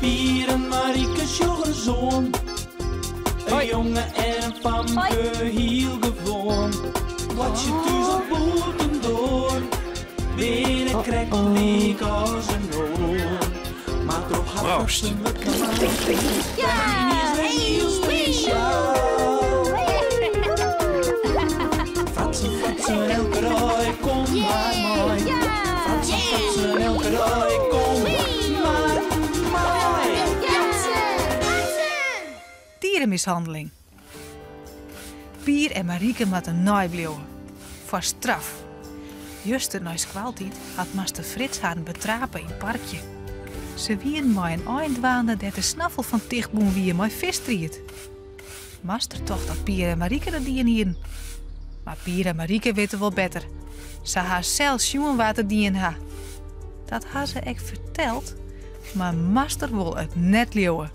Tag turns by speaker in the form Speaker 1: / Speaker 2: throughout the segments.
Speaker 1: Pier en Marieke's jonge zoon. Een jongen en een famke, heel gewoon. Wat je thuis op boeten door. Binnen krijgt leek als een oor. Maar toch had ze me klaar. Ja, heel speciaal. Fratsen, elke rij, kom maar mooi. Fratsen, elke rij, kom maar mooi.
Speaker 2: Dierenmishandeling. Pier en Marieke moeten naaiblijven. Voor straf. Juster na skwaaltijd had master Frits haar betrapen in het parkje. Ze wien maar een eindwaande dat de snaffel van Tichtboen wie maar vistriet. Master toch dat Pier en Marieke dat dien hier. Maar Pier en Marieke weten wel beter. Ze haar zelf zien wat het dien ha. Dat had ze echt verteld, maar master wil het net leeuwen.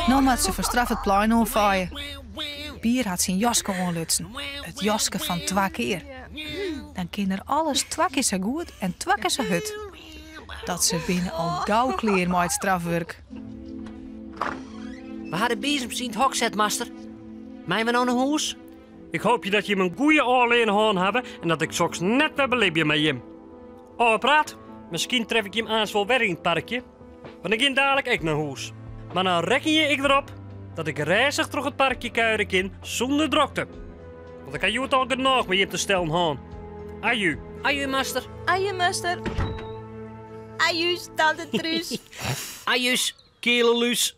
Speaker 2: Nou moet ze verstraf het plein onvaaien. Pier had zijn jaske onlutsen. Het jaske van 2 keer. Dan kan er alles 2 keer zo goed en 2 keer zo hut. Dat ze binnen al gauw kleer met het strafwerk.
Speaker 3: We hadden bezem zien het hok zet, master. Mijn we nou naar huis?
Speaker 4: Ik hoop je dat je mijn goeie oorlijn hoorn hebben en dat ik straks net weer beleefd met hem. Oh, praat. Misschien tref ik hem aan wel weer in het parkje. Want ik ga dadelijk echt naar huis. Maar nou reken je ik erop dat ik reizig door het parkje kuieren kan zonder drokte. Want ik kan je het al genoeg met je te stellen hoorn. Aju.
Speaker 3: Aju, master.
Speaker 5: Aju, master. Ajuus, tante Truus.
Speaker 3: Ajuus, kelenluus.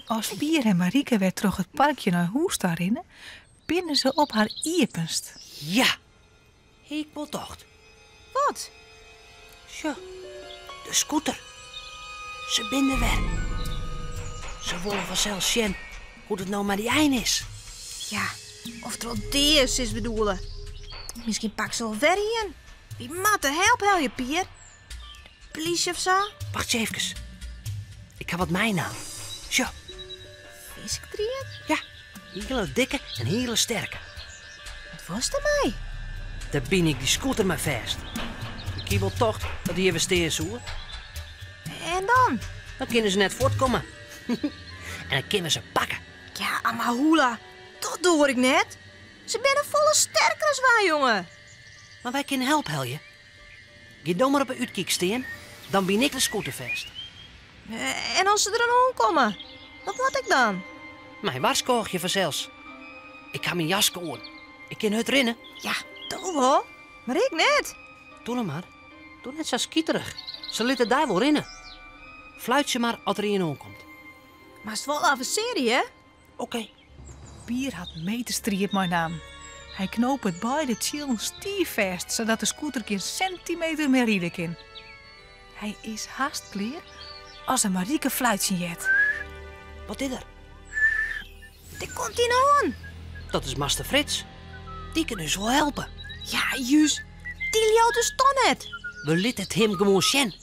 Speaker 2: Als Pier en Marieke weer terug het parkje naar huis daarin, binnen ze op haar iepenst.
Speaker 3: Ja, ik wil tocht.
Speaker 5: Wat?
Speaker 3: Zo, de scooter. Ze binden weer. Ze willen vanzelf zien hoe het nou maar die eind is.
Speaker 5: Ja, of het wel deers is bedoelen. Misschien pak ze wel ver in. Wie matte help je, Pier? Politie of zo?
Speaker 3: Wacht eens even. Ik heb wat mijn naam. Zo.
Speaker 5: Visktreed?
Speaker 3: Ja, hele dikke en hele sterke.
Speaker 5: Wat was er mij?
Speaker 3: Daar ben ik die scooter maar vast. Ik wil toch dat die even steen zoeken.
Speaker 5: En dan?
Speaker 3: Dan kunnen ze net voortkomen. En dan kunnen ze pakken.
Speaker 5: Ja, Amahula. Dat doe ik net. Ze zijn volle sterker als wij, jongen.
Speaker 3: Maar wij kunnen helpen, Helje. Ga dan maar op een uitkijk steen, dan ben ik de scooter vast.
Speaker 5: En als ze er dan aankomen, wat moet ik dan?
Speaker 3: Mijn warskoogje vanzelfs. Ik ga mijn jas aan. Ik kan het rennen.
Speaker 5: Ja, doe wel. Maar ik net.
Speaker 3: Doe nou maar. Doe net zo skieterig. Ze laten daar wel rennen. Fluit ze maar als er een aankomt.
Speaker 5: Maar het is wel even serie, hè?
Speaker 3: Oké.
Speaker 2: Pier had meterstriep mijn naam. Hij knoopt het beide chielen stief vast, zodat de scooter geen centimeter meer rijden kan. Hij is haast klaar als een Marieke fluitje jet.
Speaker 3: Wat is er?
Speaker 5: Die komt die nou aan.
Speaker 3: Dat is master Frits. Die kan dus wel helpen.
Speaker 5: Ja, juist. Die jou dus toch net.
Speaker 3: We lieten het hem gewoon zien.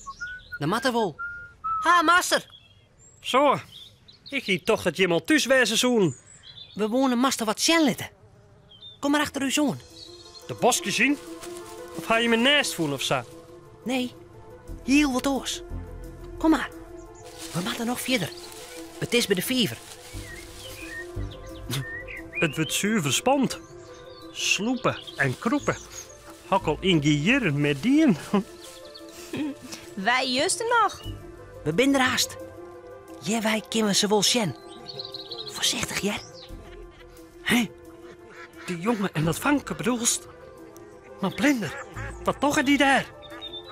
Speaker 3: Dat mag er wel. Ha, master.
Speaker 4: Zo. Ik zie toch dat je hem al thuis wezen zoen.
Speaker 3: We wonen master wat zien litten. Kom maar achter uw zoon.
Speaker 4: De bosje zien? Of ga je me naast voelen of zo?
Speaker 3: Nee, heel wat oors. Kom maar. We moeten nog verder. Het is bij de vijver.
Speaker 4: Het wordt zuiver spannend. Sloepen en kroepen. Hakkel in gieren met dien.
Speaker 5: Wij juist er nog.
Speaker 3: We zijn er haast. Ja, wij kunnen ze wel zien. Voorzichtig, ja?
Speaker 4: Hé, die jongen en dat vanke bedoelst. Maar blinder, wat toch die daar?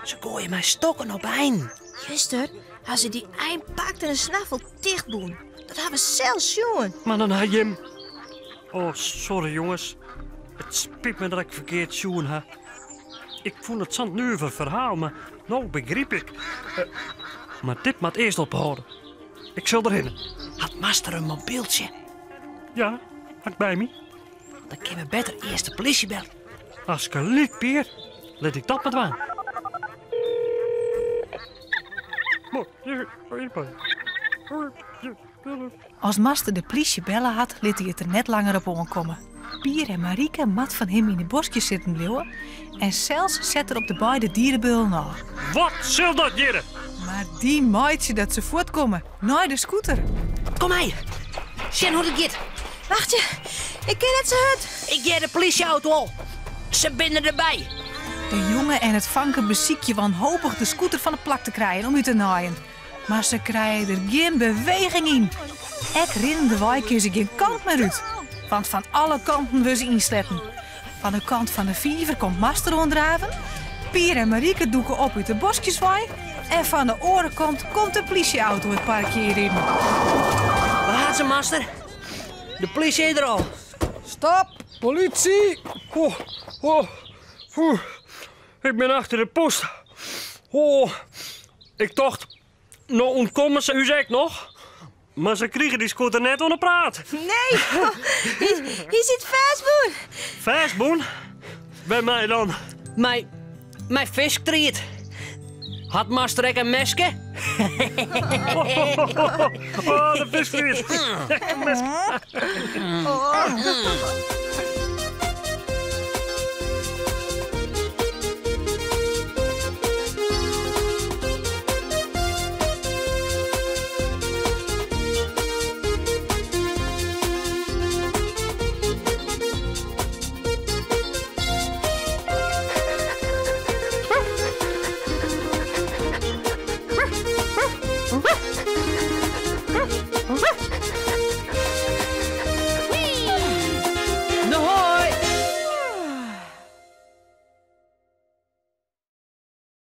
Speaker 3: Ze gooien mij stokken op een.
Speaker 5: Juster, als ze die eind pakt en een snavel dicht doen. Dat hebben we zelfs jongen.
Speaker 4: Maar dan had je hem. Oh, sorry jongens. Het spijt me dat ik verkeerd zoen ha. Ik vond het zo'n nuiver verhaal, maar nou begreep ik. Maar dit moet eerst ophouden. Ik zal erin.
Speaker 3: Had master een mobieltje?
Speaker 4: Ja, had bij me.
Speaker 3: Dan kunnen we beter eerst de politie bellen.
Speaker 4: Als ik liet, Pier, let ik dat met aan.
Speaker 2: Als master de politie bellen had, liet hij het er net langer op aankomen. Pier en Marieke mat van hem in de bosjes zitten blijven en zelfs zet er op de beide dierenbeul na.
Speaker 4: Wat zal dat jeren?
Speaker 2: Maar die meidje dat ze voortkomen, naar de scooter.
Speaker 3: Kom mee. Sjen hoe het gaat.
Speaker 5: Wacht je, ik ken het ze hut.
Speaker 3: Ik ga de politieauto al. Ze binnen erbij.
Speaker 2: De jongen en het vanken beziekje wanhopig de scooter van de plak te krijgen om u te naaien. Maar ze krijgen er geen beweging in. Ik rennen de wijkjes geen kant meer uit. Want van alle kanten wil ze insletten. Van de kant van de vijver komt Master onderdraven. Pier en Marieke doeken op uit de bosjeswaai. En van de orenkant komt de politieauto het parkje in.
Speaker 3: Waar gaat ze, Master? De politie is er al.
Speaker 4: Stop, politie! Ik ben achter de post. Ik dacht, nou ontkomen ze u zeg nog. Maar ze kregen die scooter net onder praat.
Speaker 5: Nee, hier zit Versboen.
Speaker 4: Versboen? Bij mij dan.
Speaker 3: Mijn visktriet. Had Master ook een mesje?
Speaker 4: De visvliet.